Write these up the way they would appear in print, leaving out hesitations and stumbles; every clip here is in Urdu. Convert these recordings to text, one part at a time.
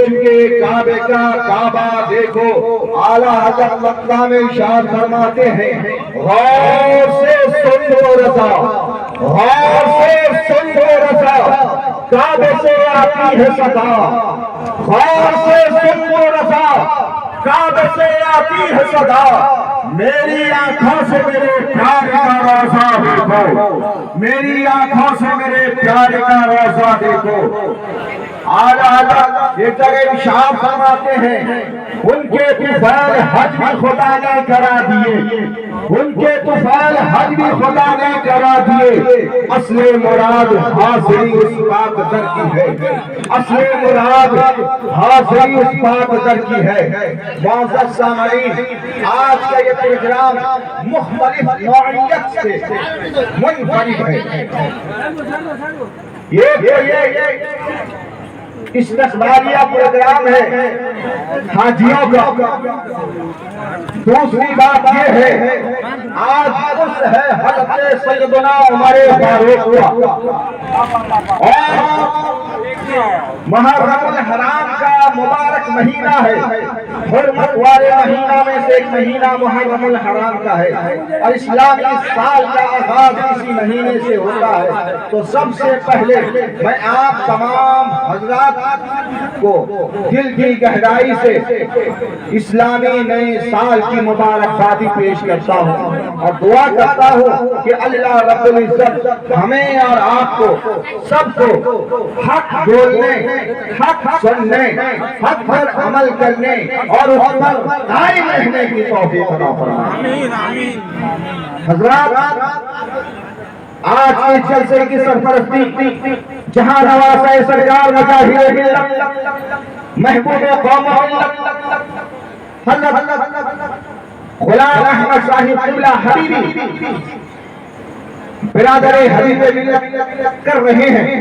چکے کعبے کا کعبہ دیکھو۔ اعلیٰ حضرت مکہ میں ارشاد فرماتے ہیں غور سے سن لو رضا، غور سے سن لو رضا، کعبے سے آتی ہے صدا، غور سے سن لو رضا، کعبے سے آتی ہے صدا، میری آنکھوں سے میرے پیارے کا روضہ دیکھو، میری آنکھوں سے میرے پیارے کا روضہ دیکھو۔ اعلیٰ حضرت یہ جگہ ارشاد فرماتے ہیں ان کے طفیل حج بھی خدا نے کرا دیے، ان کے طفیل حج بھی خدا نے کرا دیے، اصل مراد حاضری اس پاک در کی ہے، اصل مراد حاضری اس پاک در کی ہے۔ معزز سامعین، آج کا یہ پروگرام مختلف نوعیت سے منفرد ہے۔ یہ استقبالیہ پروگرام ہے حاجیوں کا۔ دوسری بات یہ ہے آج عرس ہے حضرت سیدنا عمر فاروق کا، اور محرم الحرام کا مبارک مہینہ ہے، حرمت والے مہینہ میں سے ایک مہینہ محرم الحرام کا ہے، اور اسلامی سال کا آغاز اسی مہینے سے ہوتا ہے۔ تو سب سے پہلے میں آپ تمام حضرات کو دل کی گہرائی سے اسلامی نئے سال کی مبارکبادی پیش کرتا ہوں، اور دعا کرتا ہوں کہ اللہ رب العزت ہمیں اور آپ کو سب کو حق بولنے، حق سننے، حق پر عمل کرنے اور اس پر قائم رہنے کی توفیق عطا فرمائے۔ حضرات، آج کے جلسے کی سرپرستی جہاں نواسہ سرکار مجاہد ملت، محبوب قوم حضرت غلام احمد صاحب قبلہ حبیبی برادر حبیب ملت کر رہے ہیں،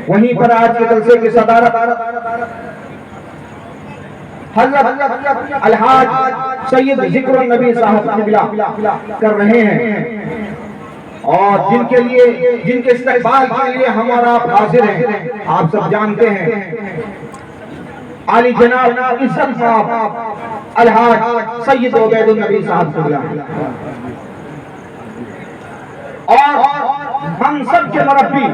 وہیں پر آج کے جلسے کی صدارت حضرت الحاج سید ذکر النبی صاحب قبلہ کر رہے ہیں، اور جن کے استقبال کے لیے ہم اور آپ حاضر ہیں، آپ سب جانتے ہیں عالی جناب عزت صاحب الحاج سید عبید النبی صاحب قبلہ، اور ہم سب کے مربی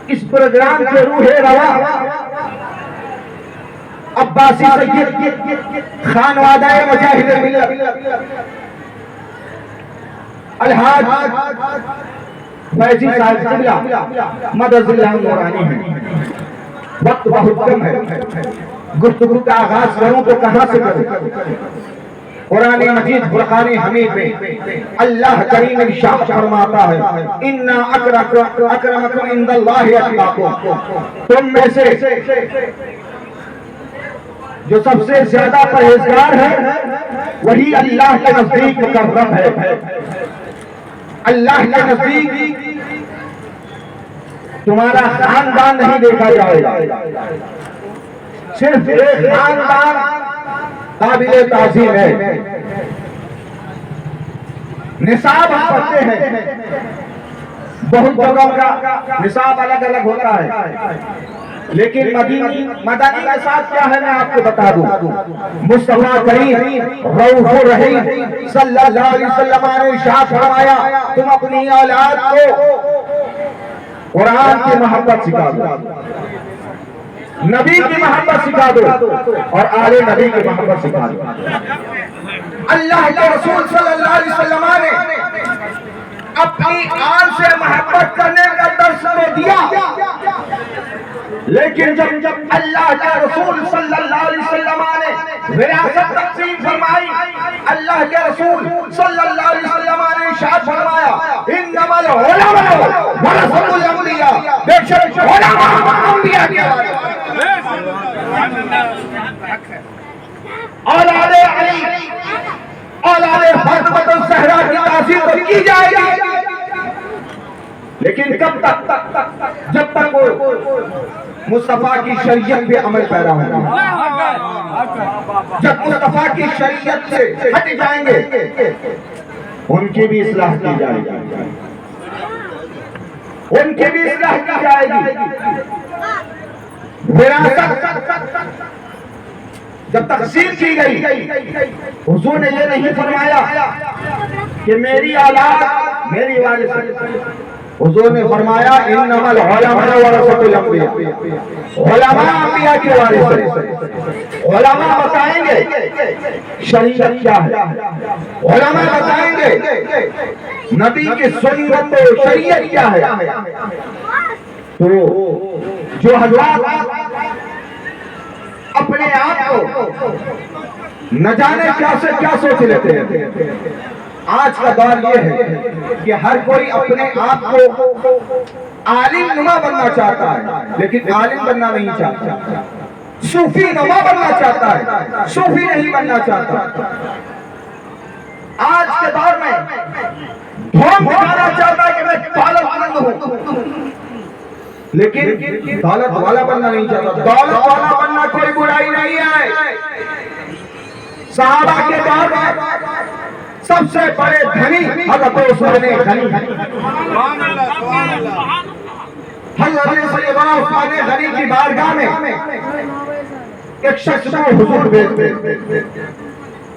اس پروگرام کے روح رواں عباسی سید خانوادہ مجاہد ملت الحاج فیضی صاحب قبلہ مدد اللہ نورانی ہیں۔ وقت بہت کم ہے، گفتگو کا آغاز کروں تو کہاں سے کروں؟ قرآن مجید فرقان حمید میں اللہ کریم ارشاد فرماتا ہے اِنَّا اَكْرَمَكُمْ عِندَ اللَّهِ أَتْقَاكُمْ، تم میں سے جو سب سے زیادہ پرہیزگار ہے وہی اللہ کے نزدیک مکرم ہے۔ اللہ کے نزدیک تمہارا خاندان نہیں دیکھا جائے گا، صرف ایک خاندان قابل تعظیم ہے۔ نصاب ہم پڑھتے ہیں، بہت جگہوں کا نصاب الگ الگ ہوتا ہے، لیکن مدنی نصاب کیا ہے میں آپ کو بتا دوں۔ مصطفیٰ کریم رؤوف الرحیم صلی اللہ علیہ وسلم نے ارشاد فرمایا تم اپنی اولاد کو قرآن کی محبت سکھا دو، نبی کی محبت سکھا دو، اور آل نبی کی محبت سکھا دو۔ اللہ کے رسول صلی اللہ علیہ وسلم نے اپنی آل سے محبت کرنے کا درس تو دیا، لیکن جب اللہ کے رسول صلی اللہ علیہ وسلم نے وراثت تقسیم فرمائی، اللہ کے رسول صلی اللہ علیہ وسلم نے ارشاد فرمایا انما العلماء ورثۃ الانبیاء، بے شک علماء انبیاء کے اولاد علی اولاد فاطمہ الزہرا کی تعظیم تو کی جائے گی، لیکن کب تک؟ جب تک وہ مصطفیٰ کی شریعت پہ عمل پیرا ہوگا۔ جب مصطفیٰ کی شریعت سے ہٹ جائیں گے ان کی بھی اصلاح کی جائے گی، ان کی بھی اصلاح کی جائے گی۔ وراثت جب تقسیم کی گئی، حضور نے یہ نہیں فرمایا کہ میری اولاد میری وارث ہے، حضور نے فرمایا انما العلماء ورثۃ الانبیاء، علماء انبیاء کے وارث ہیں۔ علماء بتائیں گے شریعت کیا ہے، علماء بتائیں گے نبی کی سنت و شریعت کیا ہے۔ تو جو حضرات اپنے آپ کو نہ جانے کیا سے کیا سوچ لیتے ہیں، آج کا دور یہ ہے کہ ہر کوئی اپنے آپ کو عالم نما بننا چاہتا ہے، لیکن عالم بننا نہیں چاہتا، صوفی نما بننا چاہتا ہے، صوفی نہیں بننا چاہتا۔ آج کے دور میں دھوم دکھانا چاہتا ہے کہ میں دولت مند ہوں، لیکن دولت والا بننا نہیں چاہتا۔ دولت والا بننا کوئی برائی نہیں ہے۔ صحابہ کے دور میں سب سے بڑے دھنی حضرت عثمان غنی، حضرت سیدنا عثمان غنی کی بارگاہ میں ایک شخص کو حضور بھیجتے،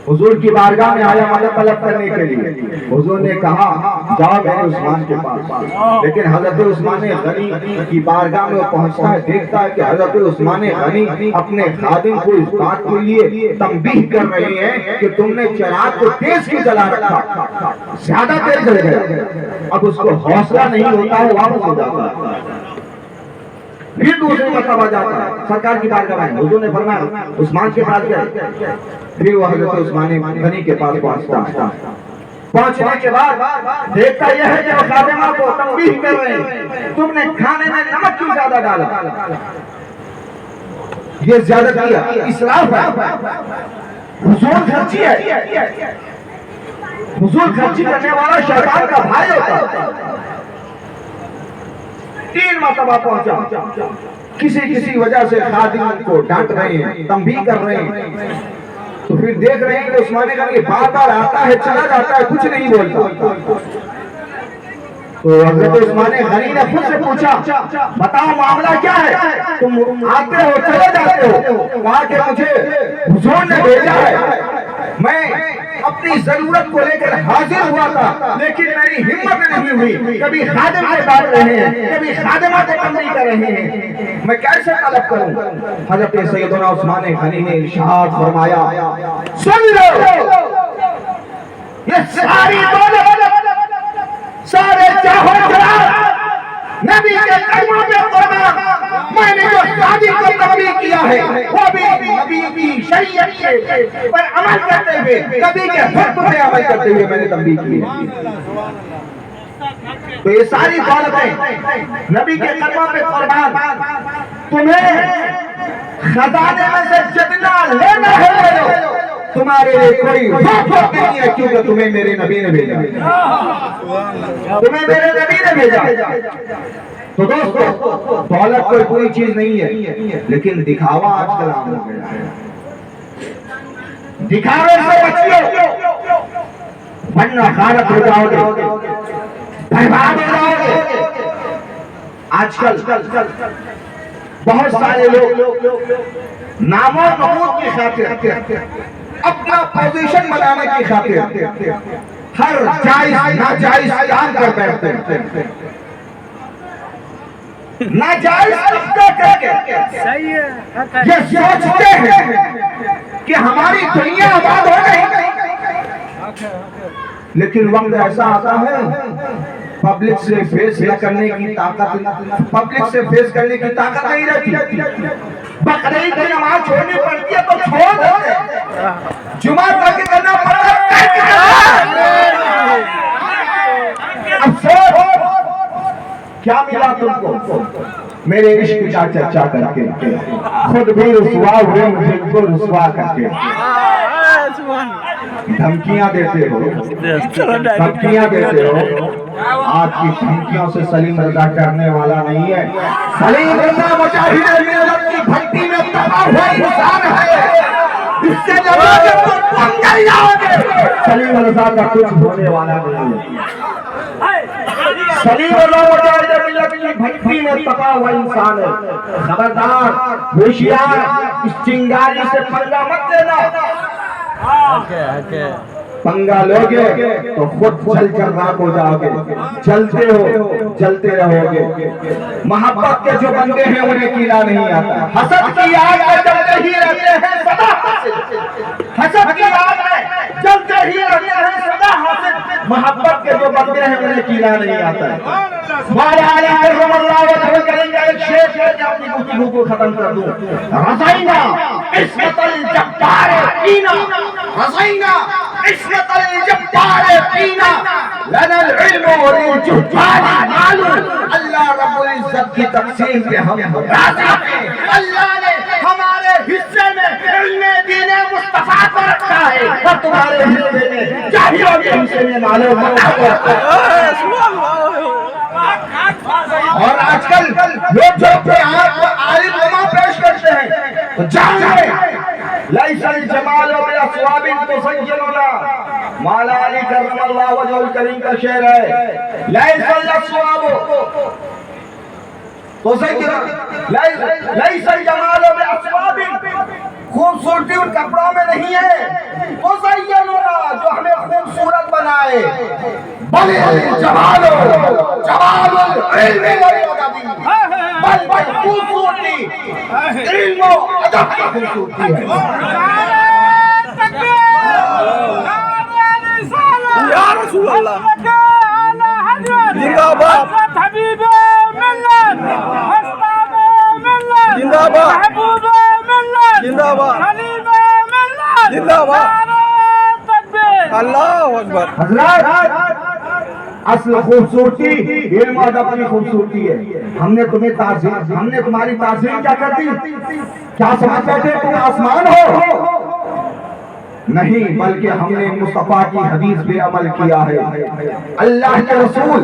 حضور کی بارگاہ میں آیا مدد طلب کرنے کے لیے۔ حضور نے کہا جاؤ میرے عثمان کے پاس، لیکن حضرت عثمان غنی کی بارگاہ میں پہنچتا ہے، دیکھتا ہے کہ حضرت عثمان غنی اپنے خادم کو اس بات کے لیے تنبیہ کر رہے ہیں کہ تم نے چراغ کو تیز کیوں جلا رکھا، زیادہ تیز جل گیا۔ اب اس کو حوصلہ نہیں ہوتا ہے، واپس ہو جاتا ہے، پھر دوسری مرتبہ جاتا ہے سرکار کی بارگاہ میں۔ حضور نے فرمایا عثمان کے پاس گئے، پھر وہ حضرت عثمان غنی کے پاس پہنچتا، پہنچنے کے بعد دیکھتا یہ ہے کہ وہ خادمہ کو تنبیہ کر رہے ہیں تم نے کھانے میں نمک کیوں زیادہ ڈالا، یہ زیادہ کیا، اسراف ہے، حضور خرچی ہے، حضور خرچی کرنے والا شیطان کا بھائی ہوتا ہے۔ 3 مرتبہ پہنچا، کسی وجہ سے خادم کو ڈانٹ رہے ہیں، تنبیہ کر رہے ہیں، تو پھر دیکھ رہے ہیں کہ عثمان غنی بار بار آتا ہے چلا جاتا ہے، کچھ نہیں بولتا۔ تو حضرت عثمان غنی نے خود سے پوچھا بتاؤ معاملہ کیا ہے، تم آتے ہو چلے جاتے ہو؟ کہا کہ مجھے حضور نے بھیجا ہے، میں اپنی ضرورت کو لے کر حاضر ہوا تھا، لیکن میری ہمت نہیں ہوئی، کبھی خادم سے ڈانٹ رہے ہیں، کبھی خادمہ کو تنبیہ کر رہے ہیں، میں کیسے طلب کروں؟ حضرت سیدنا عثمان غنی نے ارشاد فرمایا سن لو، یہ ساری دولت، سارے چاہو جلال نبی کے قدموں پہ قربان، میں نے جو شادی کو تنبیہ کیا ہے وہ بھی نبی کی شریعت کے پر عمل کرتے ہوئے، نبی کے حکم پہ عمل کرتے ہوئے میں نے تنبیہ کی ہے۔ تو یہ ساری دولتیں نبی کے قدموں پہ قربان، تمہیں خزانے میں سے جتنا لینا ہے لے لو، تمہارے لیے کوئی حکم نہیں ہے، کیونکہ تمہیں میرے نبی نے بھیجا، تمہیں میرے نبی نے بھیجا۔ تو دوستو دولت کوئی بری چیز نہیں ہے، لیکن دکھاوا آج کل عام ہو گیا ہے، دکھاوے سے بچیے ورنہ غارت ہو جاؤ گے، برباد ہو جاؤ گے۔ آج کل بہت سارے لوگ نام و نمود کی خاطر، اپنا پوزیشن بنانے کی خاطر ہر جائز ناجائز کام کر بیٹھتے ہیں، ناجائز کر کے یہ سوچتے ہیں کہ ہماری دنیا آباد ہو گئی، لیکن وقت ایسا آتا ہے پبلک سے فیس کرنے کی طاقت، پبلک سے فیس کرنے کی طاقت نہیں رہتی۔ بقرعید کی نماز چھوڑنی پڑتی ہے تو چھوڑ دیتے، جمعہ تک کرنا پڑتا ہے، افسوس کیا ملا تم کو؟ میرے عشق کا چرچا کر کے خود بھی رسوا ہوئے، مجھے کو رسوا کر کے دھمکیاں دیتے ہو، دھمکیاں دیتے ہو۔ آپ کی دھمکیوں سے سلیم رضا کرنے والا نہیں ہے، سلیم رضا مجاہد ملت کی بھٹی میں تباہ ہوا انسان ہے، اس سے لگا کہ تم پنگل جاؤ گے، سلیم رضا کا کچھ ہونے والا نہیں ہے۔ سلیم اللہ مجاہد ملت کی بھکتی میں تپا ہوا انسان ہے. خبردار ہوشیار، اس چنگاری سے پنگا مت لینا. پنگا لوگے تو خود جل کر راک ہو جاؤ گے. جلتے ہو جلتے رہو گے. محبت کے جو بندے ہیں انہیں کیلا نہیں آتا. حسد کی آگ میں جلتے ہی رہتے ہیں سدا حاسد. حسد کی آگ میں جلتے ہی رہتے ہیں سدا حاسد. محبت کے جو بندے ہیں انہیں کیلا نہیں آتا ہے. مولا علی کرم اللہ وجہہ کریم کا ایک شعر ہے کہ اپنی گفتگو کو ختم کر دوں. رضائنا عصمت الجبار فینا، رضائنا عصمت الجبار فینا، لنا العلم وللجہال مال. اللہ رب العزت کی تقسیم پہ ہم راضی ہیں. اللہ نے ہمارے حصے میں علم دین مصطفیٰ کو رکھا ہے اور تمہارے حصے میں جاہلوں کے حصے میں معلوم اور آج کل لوگ جو اپنے آپ کو عالم علماء پیش کرتے ہیں تو جان لیں لیس الجمال بالاثواب تزیننا. مولا علی کرم اللہ وجہہ الکریم کا شعر ہے. لیس الاثواب لیس الجمال بالاثواب، خوبصورتی ان کپڑوں میں نہیں ہے تزیننا جو ہمیں خوبصورت بنائے، بل الجمال جمال العلم والادب، بل خوبصورتی علم و ادب کی خوبصورتی ہے. یا رسول اللہ زندہ باد، حبیب ملت، مستعب ملت، زندہ باد، محبوب ملت، زندہ باد، خلیل ملت، زندہ باد. اللہ اکبر. حضرات اصل خوبصورتی علم و ادب کی خوبصورتی ہے. ہم نے تمہیں تعظیم، ہم نے تمہاری تعظیم کیا کر دی؟ کیا سمجھتے تھے تم آسمان ہو؟ نہیں، بلکہ ہم نے مصطفیٰ کی حدیث پہ عمل کیا ہے. اللہ کے رسول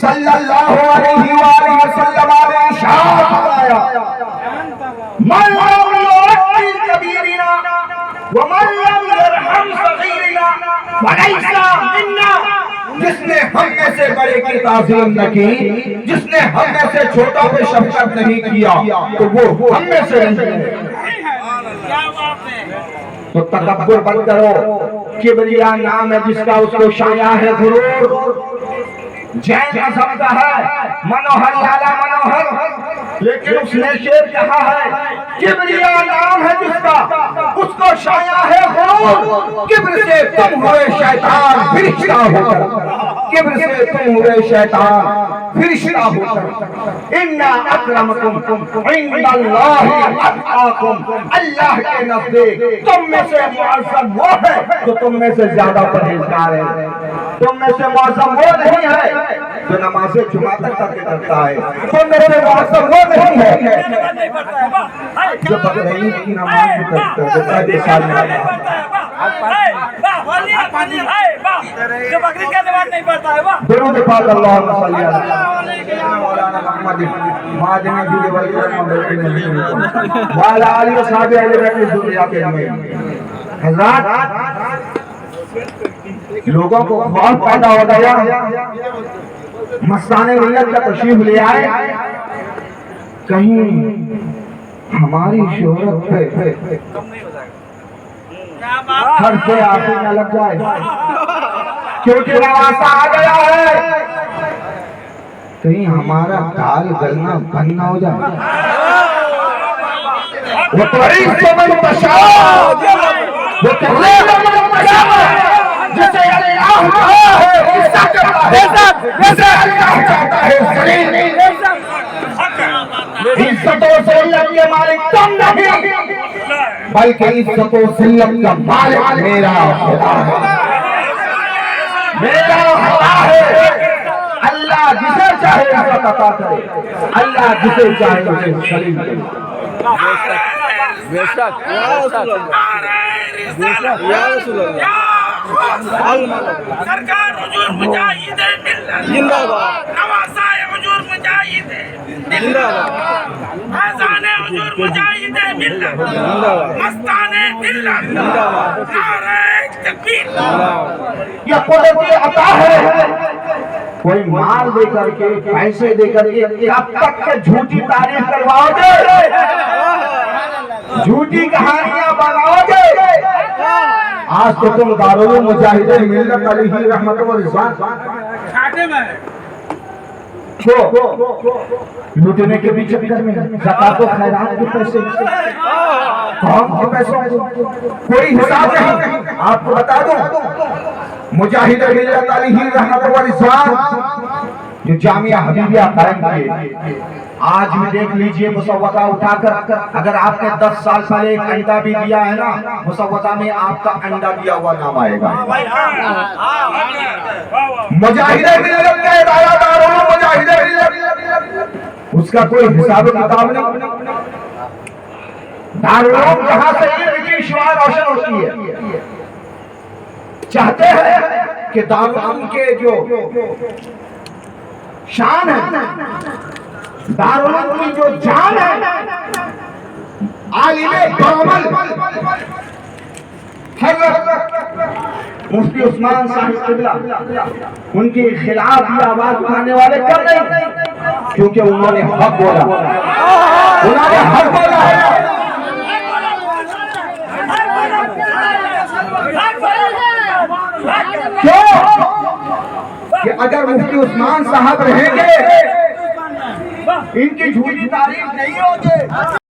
صلی اللہ علیہ وآلہ وسلم نے ارشاد فرمایا من لم يرحم كبيرنا ومن لم يرحم صغيرنا فليس منا. جس نے ہم میں سے بڑے کی تعظیم نہ کی، جس نے ہم میں سے چھوٹا پہ شفقت نہیں کیا تو وہ ہم میں سے نہیں ہے. تو تکبر بند کرو. کبریا نام ہے جس کا اس کو شایع ہے غرور. جین مذہب کا ہے منوہر لالا منوہر، لیکن اس نے شعر کہا ہے کبریا نام ہے جس کا اس کو شایع ہے غرور. کبر سے تم ہوئے شیطان فرشتہ ہو کر، کبر سے تم ہوئے شیطان فرشتہ ہو کر. اِنَّا أَكْرَمَكُمْ عِنْدَ اللَّهِ أَتْقَاكُمْ. اللہ کے نزدیک تم میں سے معظم وہ ہے جو تم میں سے زیادہ پرہیزگار ہے. تم میں سے معظم وہ نہیں ہے جو نماز جمعہ تک کرتا ہے. تم میں سے معظم وہ نہیں ہے جو بقرعید کی نماز کرتا ہے. درود پاک اللہم صلی اللہ مولانا محمد مادنی جوڑے والے والا علی و صحابہ علیہ رکھنے ذریعہ کے اجمعین. حضرات لوگوں کو خوف پیدا ہو گیا مستان ملت کا تشریف لے آئے، کہیں ہماری شہرت پہ ہر سے آنکھیں نہ لگ جائے کیونکہ نواسا آ گیا ہے، کہیں ہمارا کال گلنا بند نہ ہو جائے. وہ تو عیس من تشاء، وہ تغلیب من تشاء، جسے اللہ کہا ہے عزت کرتا ہے، جسے اللہ چاہتا ہے ذلیل. عزت و ذلت کے مالک تم نہیں بلکہ عزت و ذلت کا مالک میرا خدا ہے، میرا خدا ہے. اللہ جسے چاہے عزت عطا کرے، اللہ جسے چاہے اسے ذلیل کرے. بے شک یا رسول اللہ، بے شک یا رسول اللہ. سرکار حضور مجاہد ملت زندہ باد، نواسائے حضور مجاہد زندہ باد، آذان حضور مجاہد ملت مستان ملت نعرہ تکبیر. یہ قدرتی عطا ہے کوئی مال دے کر کے پیسے دے کر کے کب تک کے جھوٹی تعریف کرواؤ گے جھوٹی کہانیاں بناؤ گے آج تو تم دارالعلوم مجاہدین ملت علیہ رحمت و رضوان لوٹنے کے بھی چکر میں زکات و خیرات کے پیسے قوم کے پیسوں کوئی حساب نہیں آپ کو بتا دوں مجاہد ملت علیہ رحمت و رضوان جو جامعہ حبیبیہ قائم کیے آج بھی دیکھ لیجئے مسودہ اٹھا کر اگر آپ نے 10 سال پہلے ایک انڈا بھی دیا ہے نا مسودہ میں آپ کا انڈا دیا ہوا نام آئے گا مجاہد ملت کا ادارہ دارالعلوم مجاہد ملت اس کا کوئی حساب و کتاب نہیں دارالعلوم جہاں سے یہ وجہ شعار روشن ہوتی ہے چاہتے ہیں کہ دارالعلوم کے جو شان ہے دارالعلوم کی جو جان ہے عالم کامل مفتی عثمان صاحب قبلہ ان کے خلاف یہ آواز اٹھانے والے کب نہیں کیونکہ انہوں نے حق بولا انہوں نے حق بولا ہے کیوں کہ اگر مفتی عثمان صاحب رہیں گے ان کی جھوٹی تعریف نہیں ہوگی